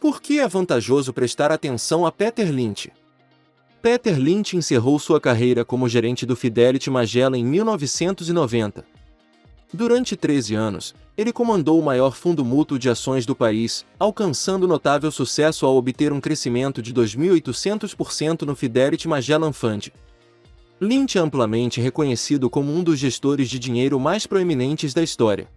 Por que é vantajoso prestar atenção a Peter Lynch? Peter Lynch encerrou sua carreira como gerente do Fidelity Magellan em 1990. Durante 13 anos, ele comandou o maior fundo mútuo de ações do país, alcançando notável sucesso ao obter um crescimento de 2.800% no Fidelity Magellan Fund. Lynch é amplamente reconhecido como um dos gestores de dinheiro mais proeminentes da história.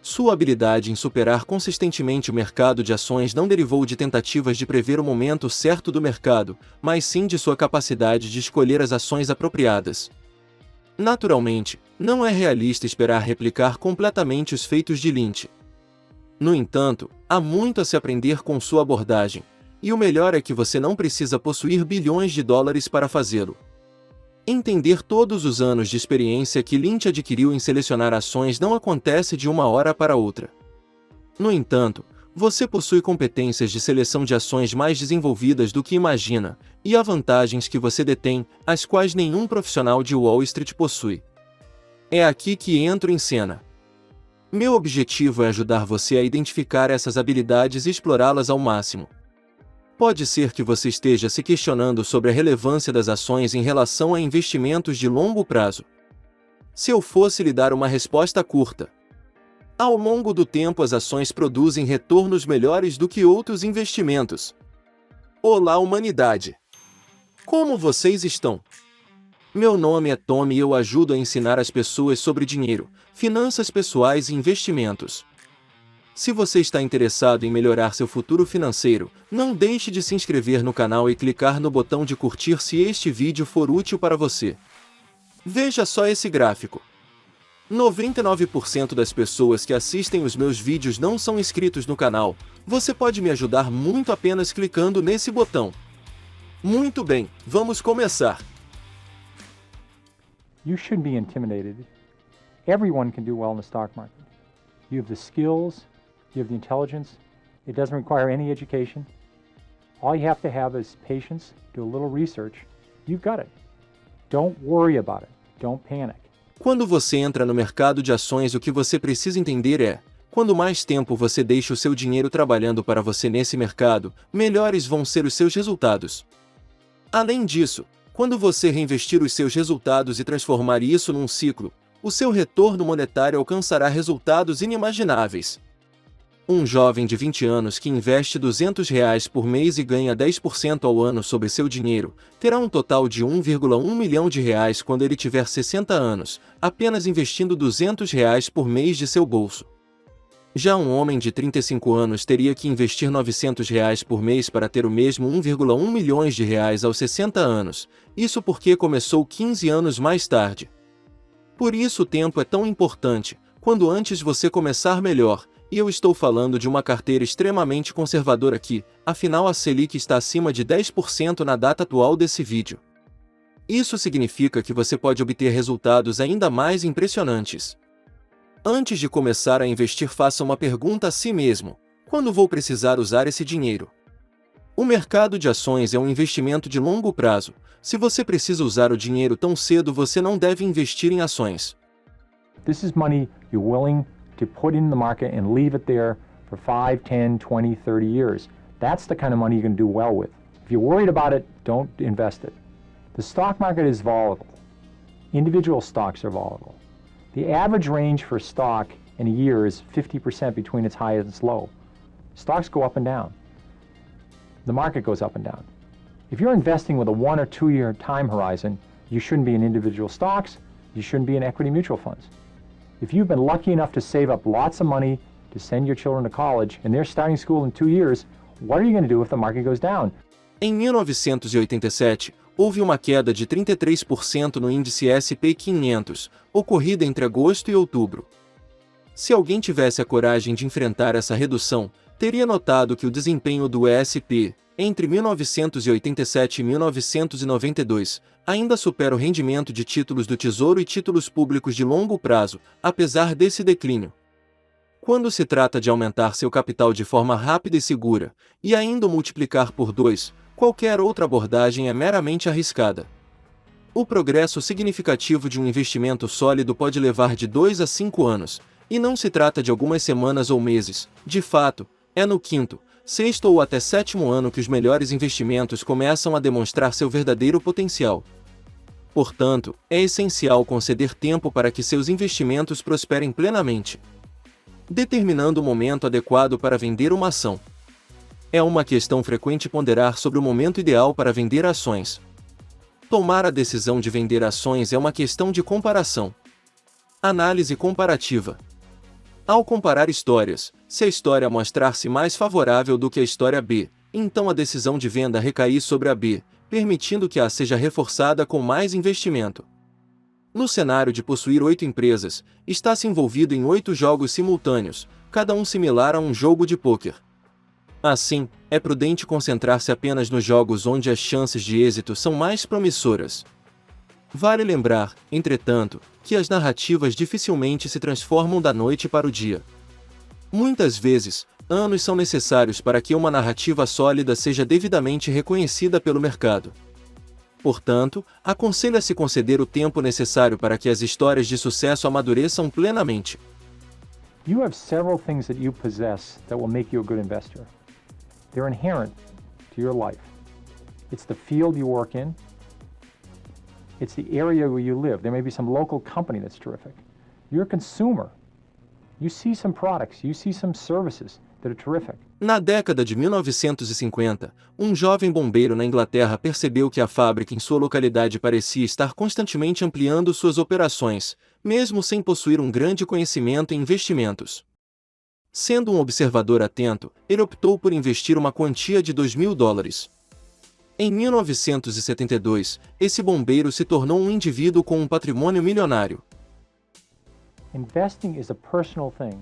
Sua habilidade em superar consistentemente o mercado de ações não derivou de tentativas de prever o momento certo do mercado, mas sim de sua capacidade de escolher as ações apropriadas. Naturalmente, não é realista esperar replicar completamente os feitos de Lynch. No entanto, há muito a se aprender com sua abordagem, e o melhor é que você não precisa possuir bilhões de dólares para fazê-lo. Entender todos os anos de experiência que Lynch adquiriu em selecionar ações não acontece de uma hora para outra. No entanto, você possui competências de seleção de ações mais desenvolvidas do que imagina, e há vantagens que você detém, as quais nenhum profissional de Wall Street possui. É aqui que entro em cena. Meu objetivo é ajudar você a identificar essas habilidades e explorá-las ao máximo. Pode ser que você esteja se questionando sobre a relevância das ações em relação a investimentos de longo prazo. Se eu fosse lhe dar uma resposta curta: ao longo do tempo as ações produzem retornos melhores do que outros investimentos. Olá, humanidade! Como vocês estão? Meu nome é Tom e eu ajudo a ensinar as pessoas sobre dinheiro, finanças pessoais e investimentos. Se você está interessado em melhorar seu futuro financeiro, não deixe de se inscrever no canal e clicar no botão de curtir se este vídeo for útil para você. Veja só esse gráfico. 99% das pessoas que assistem os meus vídeos não são inscritos no canal. Você pode me ajudar muito apenas clicando nesse botão. Muito bem, vamos começar. You shouldn't be intimidated. Everyone can do well in the stock market. You have the skills, you have the intelligence. It doesn't require any education. All you have to have is patience, do a little research. You've got it. Don't worry about it. Don't panic. Quando você entra no mercado de ações, o que você precisa entender é: quanto mais tempo você deixa o seu dinheiro trabalhando para você nesse mercado, melhores vão ser os seus resultados. Além disso, quando você reinvestir os seus resultados e transformar isso num ciclo, o seu retorno monetário alcançará resultados inimagináveis. Um jovem de 20 anos que investe R$200 por mês e ganha 10% ao ano sobre seu dinheiro, terá um total de R$1,1 milhão quando ele tiver 60 anos, apenas investindo R$200 por mês de seu bolso. Já um homem de 35 anos teria que investir R$900 por mês para ter o mesmo R$1,1 milhões aos 60 anos, isso porque começou 15 anos mais tarde. Por isso o tempo é tão importante, quando antes você começar melhor. E eu estou falando de uma carteira extremamente conservadora aqui, afinal a Selic está acima de 10% na data atual desse vídeo. Isso significa que você pode obter resultados ainda mais impressionantes. Antes de começar a investir, faça uma pergunta a si mesmo: quando vou precisar usar esse dinheiro? O mercado de ações é um investimento de longo prazo. Se você precisa usar o dinheiro tão cedo, você não deve investir em ações. This is money you're willing to put in the market and leave it there for 5, 10, 20, 30 years. That's the kind of money you're going to do well with. If you're worried about it, don't invest it. The stock market is volatile. Individual stocks are volatile. The average range for a stock in a year is 50% between its high and its low. Stocks go up and down. The market goes up and down. If you're investing with a 1 or 2 year time horizon, you shouldn't be in individual stocks, you shouldn't be in equity mutual funds. If you've been lucky enough to save up lots of money to send your children to college and they're starting school in 2 years, what are you going to do if the market goes down? Em 1987, houve uma queda de 33% no índice S&P 500, ocorrida entre agosto e outubro. Se alguém tivesse a coragem de enfrentar essa redução, teria notado que o desempenho do S&P, entre 1987 e 1992, ainda supera o rendimento de títulos do Tesouro e títulos públicos de longo prazo, apesar desse declínio. Quando se trata de aumentar seu capital de forma rápida e segura, e ainda o multiplicar por 2, qualquer outra abordagem é meramente arriscada. O progresso significativo de um investimento sólido pode levar de 2 a 5 anos, e não se trata de algumas semanas ou meses. De fato, é no quinto, sexto ou até sétimo ano que os melhores investimentos começam a demonstrar seu verdadeiro potencial. Portanto, é essencial conceder tempo para que seus investimentos prosperem plenamente, determinando o momento adequado para vender uma ação. É uma questão frequente ponderar sobre o momento ideal para vender ações. Tomar a decisão de vender ações é uma questão de comparação. Análise comparativa. Ao comparar histórias, se a história mostrar-se mais favorável do que a história B, então a decisão de venda recai sobre a B, permitindo que A seja reforçada com mais investimento. No cenário de possuir 8 empresas, está-se envolvido em 8 jogos simultâneos, cada um similar a um jogo de pôquer. Assim, é prudente concentrar-se apenas nos jogos onde as chances de êxito são mais promissoras. Vale lembrar, entretanto, que as narrativas dificilmente se transformam da noite para o dia. Muitas vezes, anos são necessários para que uma narrativa sólida seja devidamente reconhecida pelo mercado. Portanto, aconselha-se conceder o tempo necessário para que as histórias de sucesso amadureçam plenamente. You have several things that you possess that will make you a good investor. They're inherent to your life. It's the field you work in. It's the area where you live. There may be some local company that's terrific. You're a consumer. You see some products, you see some services that are terrific. Na década de 1950, um jovem bombeiro na Inglaterra percebeu que a fábrica em sua localidade parecia estar constantemente ampliando suas operações, mesmo sem possuir um grande conhecimento em investimentos. Sendo um observador atento, ele optou por investir uma quantia de $2.000. Em 1972, esse bombeiro se tornou um indivíduo com um patrimônio milionário. Investing is a personal thing.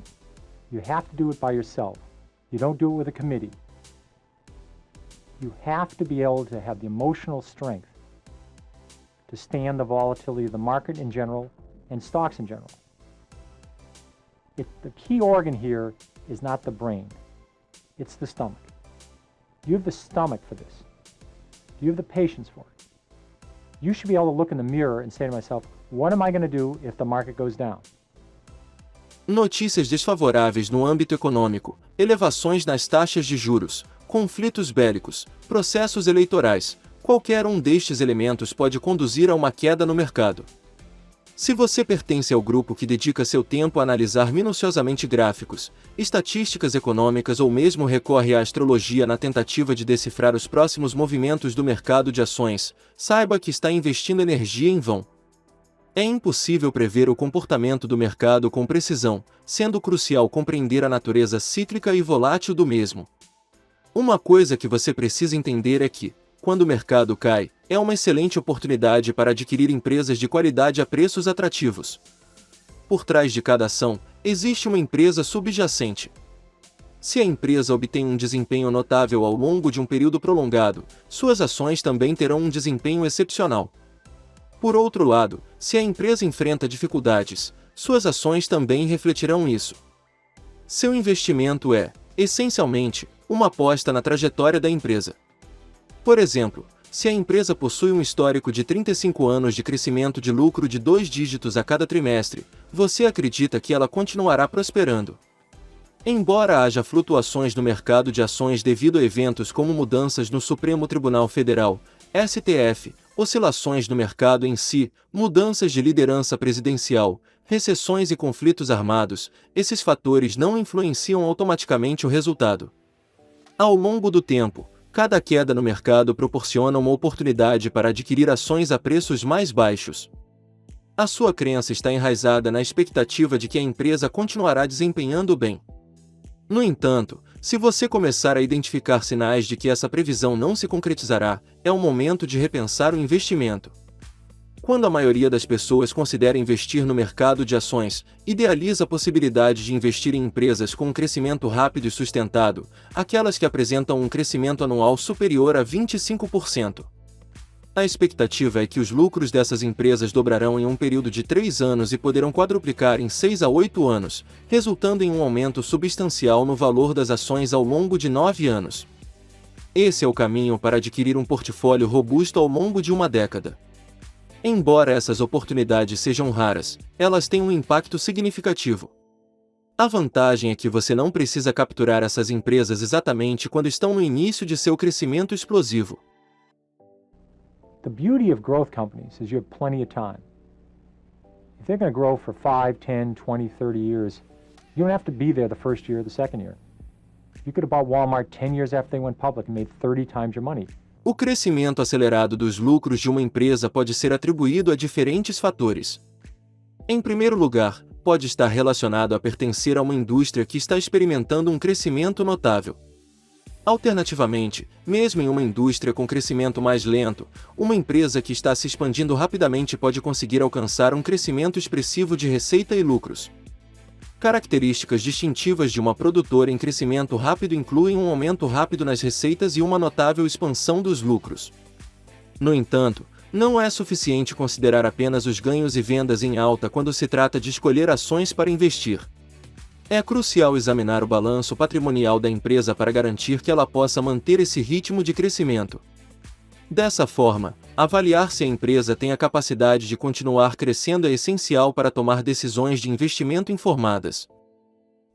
You have to do it by yourself. You don't do it with a committee. You have to be able to have the emotional strength to stand the volatility of the market in general and stocks in general. The key organ here is not the brain. It's the stomach. You have the stomach for this. You have the patience for it. You should be able to look in the mirror and say to myself, what am I going to do if the market goes down? Notícias desfavoráveis no âmbito econômico, elevações nas taxas de juros, conflitos bélicos, processos eleitorais, qualquer um destes elementos pode conduzir a uma queda no mercado. Se você pertence ao grupo que dedica seu tempo a analisar minuciosamente gráficos, estatísticas econômicas ou mesmo recorre à astrologia na tentativa de decifrar os próximos movimentos do mercado de ações, saiba que está investindo energia em vão. É impossível prever o comportamento do mercado com precisão, sendo crucial compreender a natureza cíclica e volátil do mesmo. Uma coisa que você precisa entender é que, quando o mercado cai, é uma excelente oportunidade para adquirir empresas de qualidade a preços atrativos. Por trás de cada ação, existe uma empresa subjacente. Se a empresa obtém um desempenho notável ao longo de um período prolongado, suas ações também terão um desempenho excepcional. Por outro lado, se a empresa enfrenta dificuldades, suas ações também refletirão isso. Seu investimento é, essencialmente, uma aposta na trajetória da empresa. Por exemplo, se a empresa possui um histórico de 35 anos de crescimento de lucro de 2 dígitos a cada trimestre, você acredita que ela continuará prosperando. Embora haja flutuações no mercado de ações devido a eventos como mudanças no Supremo Tribunal Federal, STF, oscilações no mercado em si, mudanças de liderança presidencial, recessões e conflitos armados, esses fatores não influenciam automaticamente o resultado. Ao longo do tempo, cada queda no mercado proporciona uma oportunidade para adquirir ações a preços mais baixos. A sua crença está enraizada na expectativa de que a empresa continuará desempenhando bem. No entanto, se você começar a identificar sinais de que essa previsão não se concretizará, é o momento de repensar o investimento. Quando a maioria das pessoas considera investir no mercado de ações, idealiza a possibilidade de investir em empresas com um crescimento rápido e sustentado, aquelas que apresentam um crescimento anual superior a 25%. A expectativa é que os lucros dessas empresas dobrarão em um período de 3 anos e poderão quadruplicar em 6 a 8 anos, resultando em um aumento substancial no valor das ações ao longo de 9 anos. Esse é o caminho para adquirir um portfólio robusto ao longo de uma década. Embora essas oportunidades sejam raras, elas têm um impacto significativo. A vantagem é que você não precisa capturar essas empresas exatamente quando estão no início de seu crescimento explosivo. The beauty of growth companies is you have plenty of time. If they're going to grow for 5, 10, 20, 30 years, you don't have to be there the first year or the second year. You could have bought Walmart 10 years after they went public and made 30 times your money. O crescimento acelerado dos lucros de uma empresa pode ser atribuído a diferentes fatores. Em primeiro lugar, pode estar relacionado a pertencer a uma indústria que está experimentando um crescimento notável. Alternativamente, mesmo em uma indústria com crescimento mais lento, uma empresa que está se expandindo rapidamente pode conseguir alcançar um crescimento expressivo de receita e lucros. Características distintivas de uma produtora em crescimento rápido incluem um aumento rápido nas receitas e uma notável expansão dos lucros. No entanto, não é suficiente considerar apenas os ganhos e vendas em alta quando se trata de escolher ações para investir. É crucial examinar o balanço patrimonial da empresa para garantir que ela possa manter esse ritmo de crescimento. Dessa forma, avaliar se a empresa tem a capacidade de continuar crescendo é essencial para tomar decisões de investimento informadas.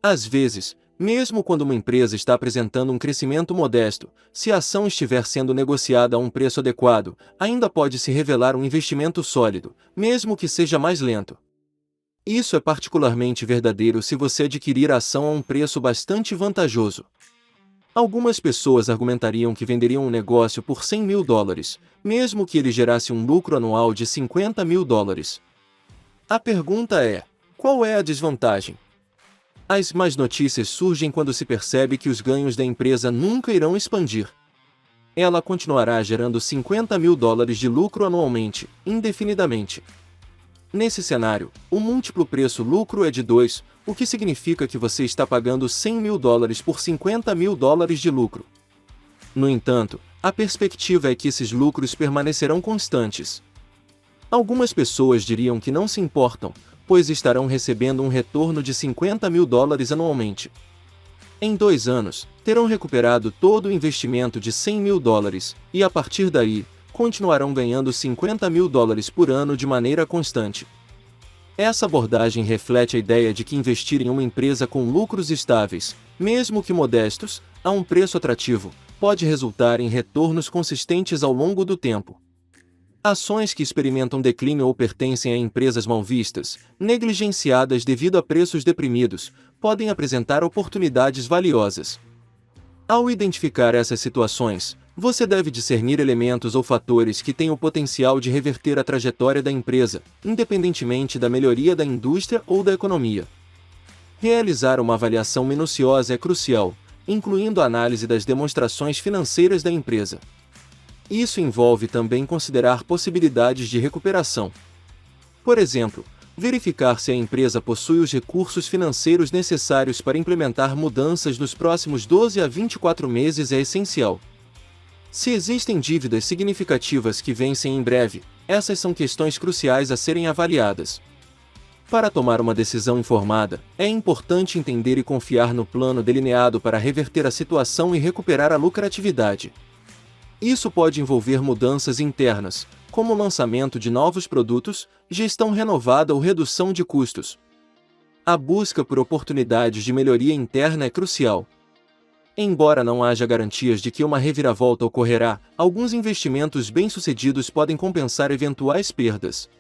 Às vezes, mesmo quando uma empresa está apresentando um crescimento modesto, se a ação estiver sendo negociada a um preço adequado, ainda pode se revelar um investimento sólido, mesmo que seja mais lento. Isso é particularmente verdadeiro se você adquirir a ação a um preço bastante vantajoso. Algumas pessoas argumentariam que venderiam um negócio por $100.000, mesmo que ele gerasse um lucro anual de $50.000. A pergunta é: qual é a desvantagem? As más notícias surgem quando se percebe que os ganhos da empresa nunca irão expandir. Ela continuará gerando $50.000 de lucro anualmente, indefinidamente. Nesse cenário, o múltiplo preço-lucro é de 2, o que significa que você está pagando $100.000 por $50.000 de lucro. No entanto, a perspectiva é que esses lucros permanecerão constantes. Algumas pessoas diriam que não se importam, pois estarão recebendo um retorno de $50.000 anualmente. Em 2 anos, terão recuperado todo o investimento de $100.000, e a partir daí, continuarão ganhando $50.000 por ano de maneira constante. Essa abordagem reflete a ideia de que investir em uma empresa com lucros estáveis, mesmo que modestos, a um preço atrativo, pode resultar em retornos consistentes ao longo do tempo. Ações que experimentam declínio ou pertencem a empresas mal vistas, negligenciadas devido a preços deprimidos, podem apresentar oportunidades valiosas. Ao identificar essas situações, você deve discernir elementos ou fatores que têm o potencial de reverter a trajetória da empresa, independentemente da melhoria da indústria ou da economia. Realizar uma avaliação minuciosa é crucial, incluindo a análise das demonstrações financeiras da empresa. Isso envolve também considerar possibilidades de recuperação. Por exemplo, verificar se a empresa possui os recursos financeiros necessários para implementar mudanças nos próximos 12 a 24 meses é essencial. Se existem dívidas significativas que vencem em breve, essas são questões cruciais a serem avaliadas. Para tomar uma decisão informada, é importante entender e confiar no plano delineado para reverter a situação e recuperar a lucratividade. Isso pode envolver mudanças internas, como o lançamento de novos produtos, gestão renovada ou redução de custos. A busca por oportunidades de melhoria interna é crucial. Embora não haja garantias de que uma reviravolta ocorrerá, alguns investimentos bem-sucedidos podem compensar eventuais perdas.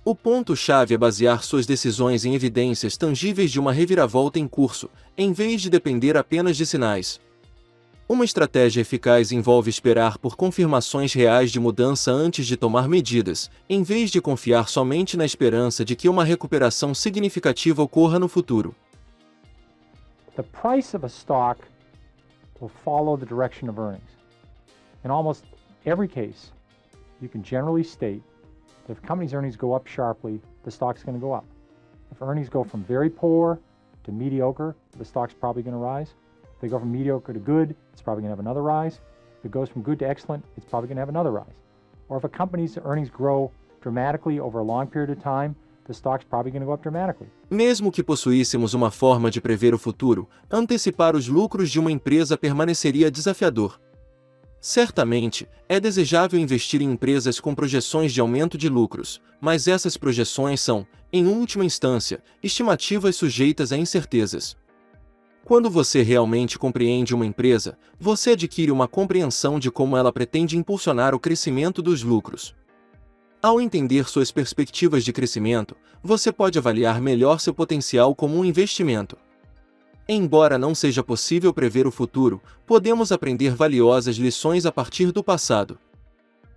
O ponto-chave é basear suas decisões em evidências tangíveis de uma reviravolta em curso, em vez de depender apenas de sinais. Uma estratégia eficaz envolve esperar por confirmações reais de mudança antes de tomar medidas, em vez de confiar somente na esperança de que uma recuperação significativa ocorra no futuro. The price of a stock will follow the direction of earnings. In almost every case, you can generally state that if a company's earnings go up sharply, the stock's going to go up. If earnings go from very poor to mediocre, the stock's probably going to rise. If they go from mediocre to good, it's probably going to have another rise. If it goes from good to excellent, it's probably going to have another rise. Or if a company's earnings grow dramatically over a long period of time, the stock's probably going to go up dramatically. Mesmo que possuíssemos uma forma de prever o futuro, antecipar os lucros de uma empresa permaneceria desafiador. Certamente, é desejável investir em empresas com projeções de aumento de lucros, mas essas projeções são, em última instância, estimativas sujeitas a incertezas. Quando você realmente compreende uma empresa, você adquire uma compreensão de como ela pretende impulsionar o crescimento dos lucros. Ao entender suas perspectivas de crescimento, você pode avaliar melhor seu potencial como um investimento. Embora não seja possível prever o futuro, podemos aprender valiosas lições a partir do passado.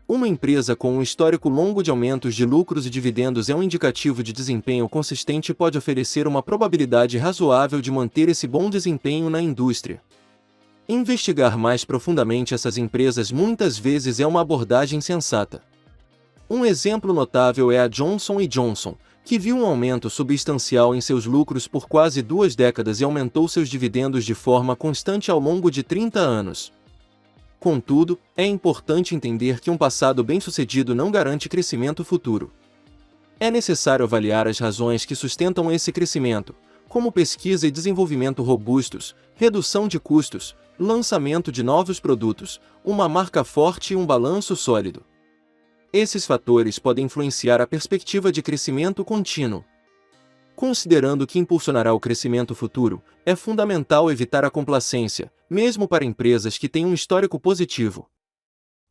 Uma empresa com um histórico longo de aumentos de lucros e dividendos é um indicativo de desempenho consistente e pode oferecer uma probabilidade razoável de manter esse bom desempenho na indústria. Investigar mais profundamente essas empresas muitas vezes é uma abordagem sensata. Um exemplo notável é a Johnson & Johnson, que viu um aumento substancial em seus lucros por quase 2 décadas e aumentou seus dividendos de forma constante ao longo de 30 anos. Contudo, é importante entender que um passado bem-sucedido não garante crescimento futuro. É necessário avaliar as razões que sustentam esse crescimento, como pesquisa e desenvolvimento robustos, redução de custos, lançamento de novos produtos, uma marca forte e um balanço sólido. Esses fatores podem influenciar a perspectiva de crescimento contínuo. Considerando que impulsionará o crescimento futuro, é fundamental evitar a complacência, mesmo para empresas que têm um histórico positivo.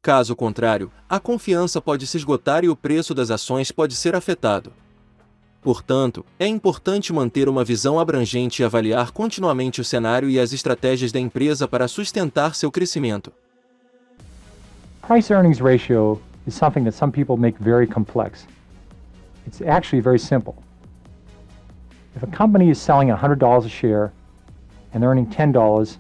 Caso contrário, a confiança pode se esgotar e o preço das ações pode ser afetado. Portanto, é importante manter uma visão abrangente e avaliar continuamente o cenário e as estratégias da empresa para sustentar seu crescimento. Price-earnings ratio is something that some people make very complex. It's actually very simple. If a company is selling $100 a share and earning $10,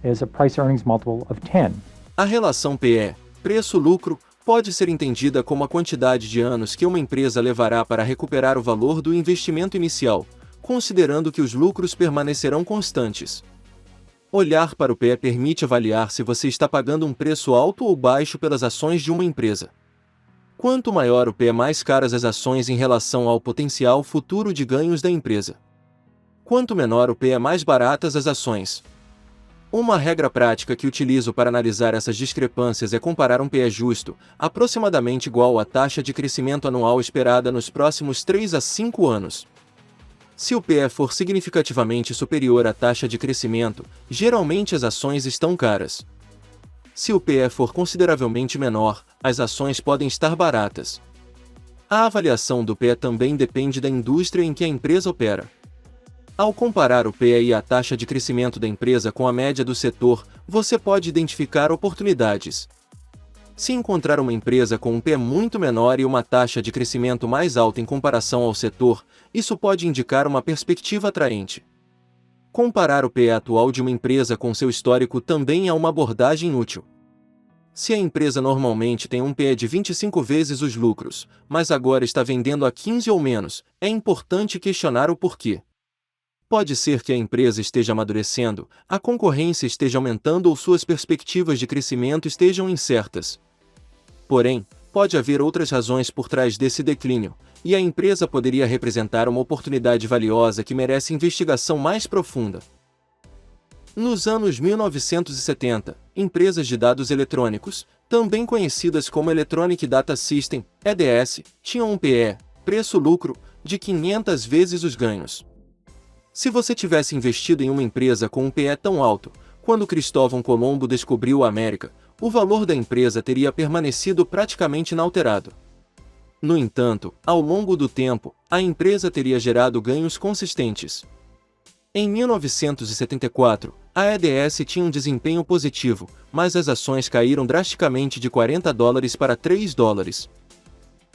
is a price-earnings multiple of 10. A relação PE, preço-lucro, pode ser entendida como a quantidade de anos que uma empresa levará para recuperar o valor do investimento inicial, considerando que os lucros permanecerão constantes. Olhar para o PE permite avaliar se você está pagando um preço alto ou baixo pelas ações de uma empresa. Quanto maior o PE, mais caras as ações em relação ao potencial futuro de ganhos da empresa. Quanto menor o PE, mais baratas as ações. Uma regra prática que utilizo para analisar essas discrepâncias é comparar um PE justo, aproximadamente igual à taxa de crescimento anual esperada nos próximos 3 a 5 anos. Se o PE for significativamente superior à taxa de crescimento, geralmente as ações estão caras. Se o PE for consideravelmente menor, as ações podem estar baratas. A avaliação do PE também depende da indústria em que a empresa opera. Ao comparar o PE e a taxa de crescimento da empresa com a média do setor, você pode identificar oportunidades. Se encontrar uma empresa com um PE muito menor e uma taxa de crescimento mais alta em comparação ao setor, isso pode indicar uma perspectiva atraente. Comparar o PE atual de uma empresa com seu histórico também é uma abordagem útil. Se a empresa normalmente tem um PE de 25 vezes os lucros, mas agora está vendendo a 15 ou menos, é importante questionar o porquê. Pode ser que a empresa esteja amadurecendo, a concorrência esteja aumentando ou suas perspectivas de crescimento estejam incertas. Porém, pode haver outras razões por trás desse declínio, e a empresa poderia representar uma oportunidade valiosa que merece investigação mais profunda. Nos anos 1970, empresas de dados eletrônicos, também conhecidas como Electronic Data System, EDS, tinham um PE, preço-lucro, de 500 vezes os ganhos. Se você tivesse investido em uma empresa com um PE tão alto, quando Cristóvão Colombo descobriu a América, o valor da empresa teria permanecido praticamente inalterado. No entanto, ao longo do tempo, a empresa teria gerado ganhos consistentes. Em 1974, a EDS tinha um desempenho positivo, mas as ações caíram drasticamente de $40 para $3.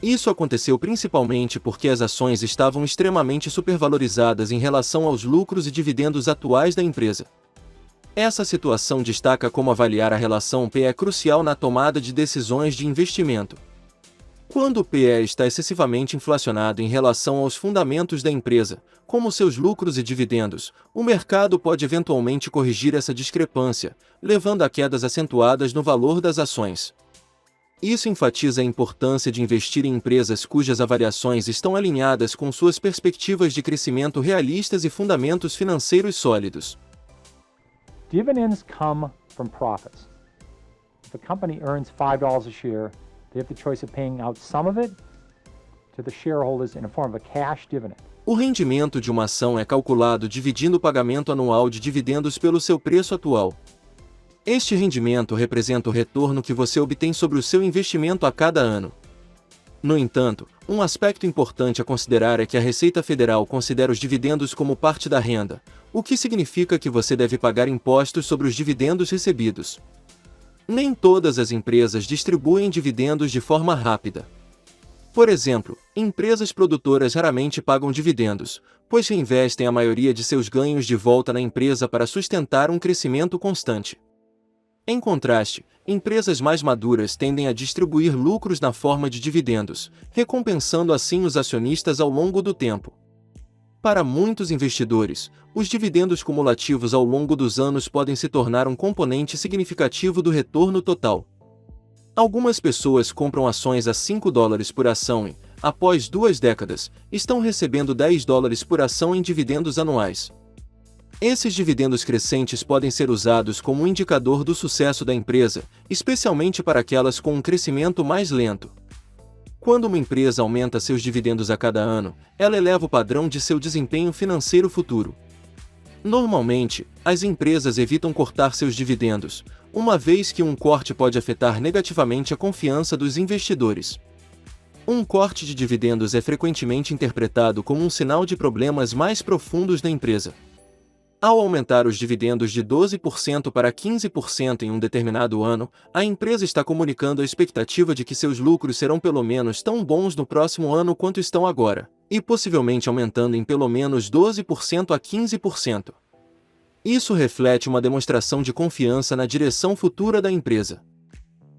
Isso aconteceu principalmente porque as ações estavam extremamente supervalorizadas em relação aos lucros e dividendos atuais da empresa. Essa situação destaca como avaliar a relação PE crucial na tomada de decisões de investimento. Quando o PE está excessivamente inflacionado em relação aos fundamentos da empresa, como seus lucros e dividendos, o mercado pode eventualmente corrigir essa discrepância, levando a quedas acentuadas no valor das ações. Isso enfatiza a importância de investir em empresas cujas avaliações estão alinhadas com suas perspectivas de crescimento realistas e fundamentos financeiros sólidos. Dividends come from profits. If if a company earns $5 a share, they have the choice of paying out some of it to the shareholders in a form of a cash dividend. O rendimento de uma ação é calculado dividindo o pagamento anual de dividendos pelo seu preço atual. Este rendimento representa o retorno que você obtém sobre o seu investimento a cada ano. No entanto, um aspecto importante a considerar é que a Receita Federal considera os dividendos como parte da renda, o que significa que você deve pagar impostos sobre os dividendos recebidos. Nem todas as empresas distribuem dividendos de forma rápida. Por exemplo, empresas produtoras raramente pagam dividendos, pois reinvestem a maioria de seus ganhos de volta na empresa para sustentar um crescimento constante. Em contraste, empresas mais maduras tendem a distribuir lucros na forma de dividendos, recompensando assim os acionistas ao longo do tempo. Para muitos investidores, os dividendos cumulativos ao longo dos anos podem se tornar um componente significativo do retorno total. Algumas pessoas compram ações a $5 por ação e, após 2 décadas, estão recebendo $10 por ação em dividendos anuais. Esses dividendos crescentes podem ser usados como um indicador do sucesso da empresa, especialmente para aquelas com um crescimento mais lento. Quando uma empresa aumenta seus dividendos a cada ano, ela eleva o padrão de seu desempenho financeiro futuro. Normalmente, as empresas evitam cortar seus dividendos, uma vez que um corte pode afetar negativamente a confiança dos investidores. Um corte de dividendos é frequentemente interpretado como um sinal de problemas mais profundos na empresa. Ao aumentar os dividendos de 12% para 15% em um determinado ano, a empresa está comunicando a expectativa de que seus lucros serão pelo menos tão bons no próximo ano quanto estão agora, e possivelmente aumentando em pelo menos 12% a 15%. Isso reflete uma demonstração de confiança na direção futura da empresa.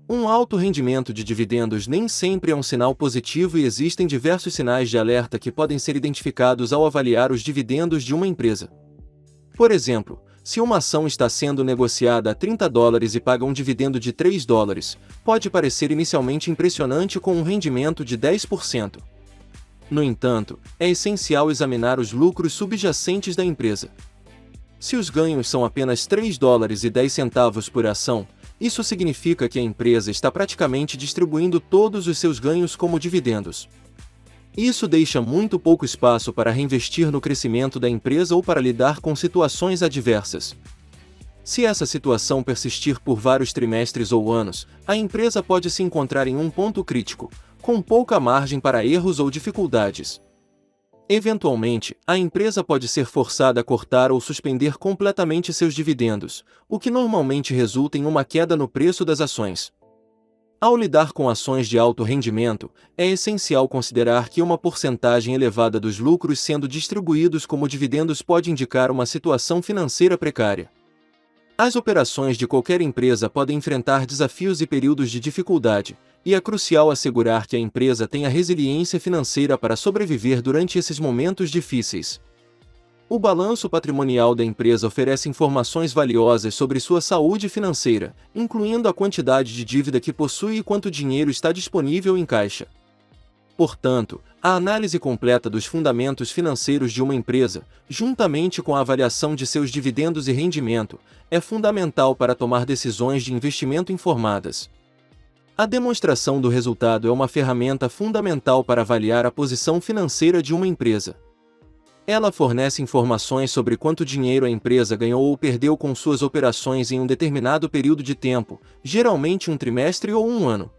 Um alto rendimento de dividendos nem sempre é um sinal positivo e existem diversos sinais de alerta que podem ser identificados ao avaliar os dividendos de uma empresa. Por exemplo, se uma ação está sendo negociada a $30 e paga um dividendo de $3, pode parecer inicialmente impressionante com um rendimento de 10%. No entanto, é essencial examinar os lucros subjacentes da empresa. Se os ganhos são apenas $3,10 por ação, isso significa que a empresa está praticamente distribuindo todos os seus ganhos como dividendos. Isso deixa muito pouco espaço para reinvestir no crescimento da empresa ou para lidar com situações adversas. Se essa situação persistir por vários trimestres ou anos, a empresa pode se encontrar em um ponto crítico, com pouca margem para erros ou dificuldades. Eventualmente, a empresa pode ser forçada a cortar ou suspender completamente seus dividendos, o que normalmente resulta em uma queda no preço das ações. Ao lidar com ações de alto rendimento, é essencial considerar que uma porcentagem elevada dos lucros sendo distribuídos como dividendos pode indicar uma situação financeira precária. As operações de qualquer empresa podem enfrentar desafios e períodos de dificuldade, e é crucial assegurar que a empresa tenha resiliência financeira para sobreviver durante esses momentos difíceis. O balanço patrimonial da empresa oferece informações valiosas sobre sua saúde financeira, incluindo a quantidade de dívida que possui e quanto dinheiro está disponível em caixa. Portanto, a análise completa dos fundamentos financeiros de uma empresa, juntamente com a avaliação de seus dividendos e rendimento, é fundamental para tomar decisões de investimento informadas. A demonstração do resultado é uma ferramenta fundamental para avaliar a posição financeira de uma empresa. Ela fornece informações sobre quanto dinheiro a empresa ganhou ou perdeu com suas operações em um determinado período de tempo, geralmente um trimestre ou um ano.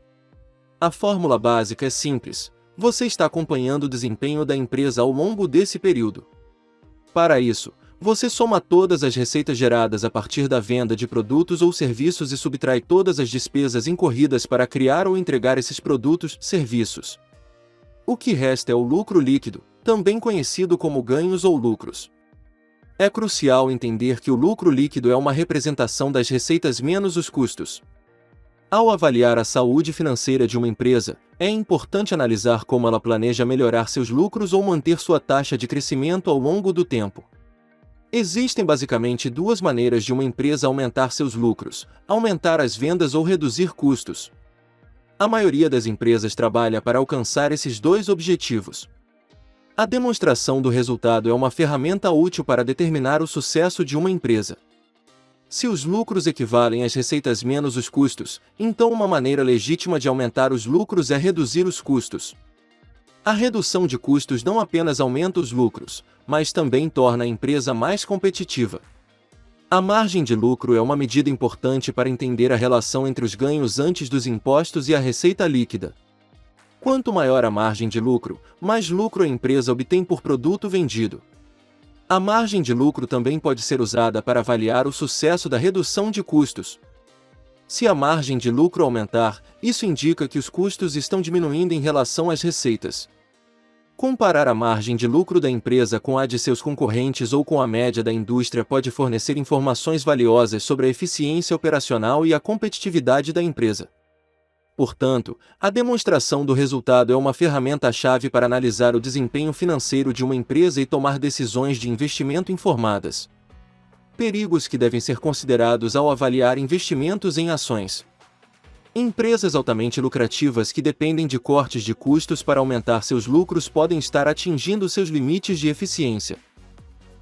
A fórmula básica é simples: você está acompanhando o desempenho da empresa ao longo desse período. Para isso, você soma todas as receitas geradas a partir da venda de produtos ou serviços e subtrai todas as despesas incorridas para criar ou entregar esses produtos, serviços. O que resta é o lucro líquido, também conhecido como ganhos ou lucros. É crucial entender que o lucro líquido é uma representação das receitas menos os custos. Ao avaliar a saúde financeira de uma empresa, é importante analisar como ela planeja melhorar seus lucros ou manter sua taxa de crescimento ao longo do tempo. Existem basicamente duas maneiras de uma empresa aumentar seus lucros: aumentar as vendas ou reduzir custos. A maioria das empresas trabalha para alcançar esses dois objetivos. A demonstração do resultado é uma ferramenta útil para determinar o sucesso de uma empresa. Se os lucros equivalem às receitas menos os custos, então uma maneira legítima de aumentar os lucros é reduzir os custos. A redução de custos não apenas aumenta os lucros, mas também torna a empresa mais competitiva. A margem de lucro é uma medida importante para entender a relação entre os ganhos antes dos impostos e a receita líquida. Quanto maior a margem de lucro, mais lucro a empresa obtém por produto vendido. A margem de lucro também pode ser usada para avaliar o sucesso da redução de custos. Se a margem de lucro aumentar, isso indica que os custos estão diminuindo em relação às receitas. Comparar a margem de lucro da empresa com a de seus concorrentes ou com a média da indústria pode fornecer informações valiosas sobre a eficiência operacional e a competitividade da empresa. Portanto, a demonstração do resultado é uma ferramenta-chave para analisar o desempenho financeiro de uma empresa e tomar decisões de investimento informadas. Perigos que devem ser considerados ao avaliar investimentos em ações. Empresas altamente lucrativas que dependem de cortes de custos para aumentar seus lucros podem estar atingindo seus limites de eficiência.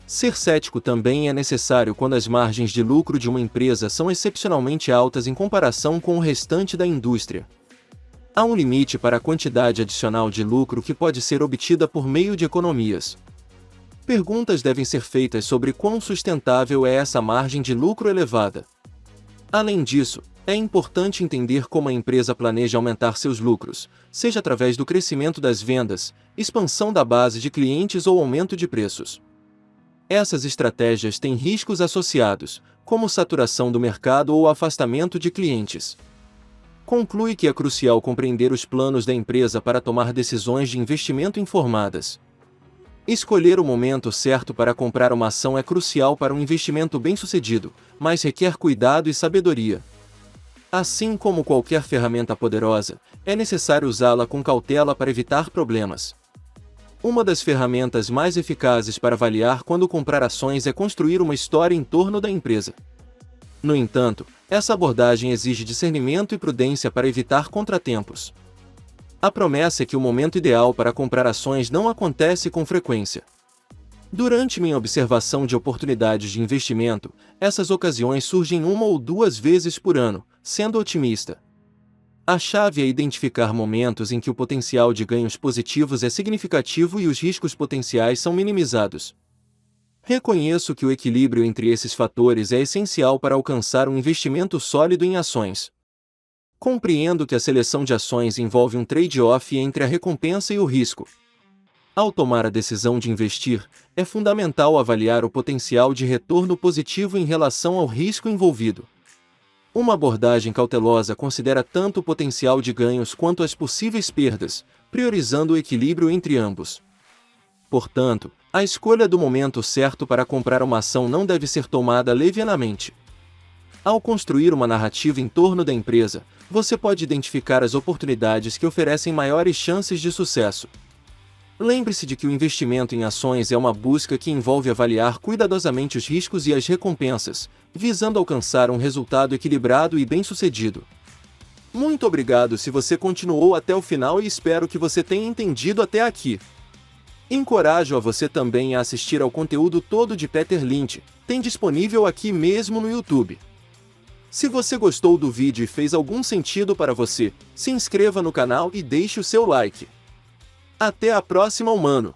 Ser cético também é necessário quando as margens de lucro de uma empresa são excepcionalmente altas em comparação com o restante da indústria. Há um limite para a quantidade adicional de lucro que pode ser obtida por meio de economias. Perguntas devem ser feitas sobre quão sustentável é essa margem de lucro elevada. Além disso, é importante entender como a empresa planeja aumentar seus lucros, seja através do crescimento das vendas, expansão da base de clientes ou aumento de preços. Essas estratégias têm riscos associados, como saturação do mercado ou afastamento de clientes. Conclui que é crucial compreender os planos da empresa para tomar decisões de investimento informadas. Escolher o momento certo para comprar uma ação é crucial para um investimento bem-sucedido, mas requer cuidado e sabedoria. Assim como qualquer ferramenta poderosa, é necessário usá-la com cautela para evitar problemas. Uma das ferramentas mais eficazes para avaliar quando comprar ações é construir uma história em torno da empresa. No entanto, essa abordagem exige discernimento e prudência para evitar contratempos. A promessa é que o momento ideal para comprar ações não acontece com frequência. Durante minha observação de oportunidades de investimento, essas ocasiões surgem 1 ou 2 vezes por ano, sendo otimista. A chave é identificar momentos em que o potencial de ganhos positivos é significativo e os riscos potenciais são minimizados. Reconheço que o equilíbrio entre esses fatores é essencial para alcançar um investimento sólido em ações. Compreendo que a seleção de ações envolve um trade-off entre a recompensa e o risco. Ao tomar a decisão de investir, é fundamental avaliar o potencial de retorno positivo em relação ao risco envolvido. Uma abordagem cautelosa considera tanto o potencial de ganhos quanto as possíveis perdas, priorizando o equilíbrio entre ambos. Portanto, a escolha do momento certo para comprar uma ação não deve ser tomada levianamente. Ao construir uma narrativa em torno da empresa, você pode identificar as oportunidades que oferecem maiores chances de sucesso. Lembre-se de que o investimento em ações é uma busca que envolve avaliar cuidadosamente os riscos e as recompensas, visando alcançar um resultado equilibrado e bem-sucedido. Muito obrigado se você continuou até o final e espero que você tenha entendido até aqui. Encorajo a você também a assistir ao conteúdo todo de Peter Lynch, tem disponível aqui mesmo no YouTube. Se você gostou do vídeo e fez algum sentido para você, se inscreva no canal e deixe o seu like. Até a próxima, humano!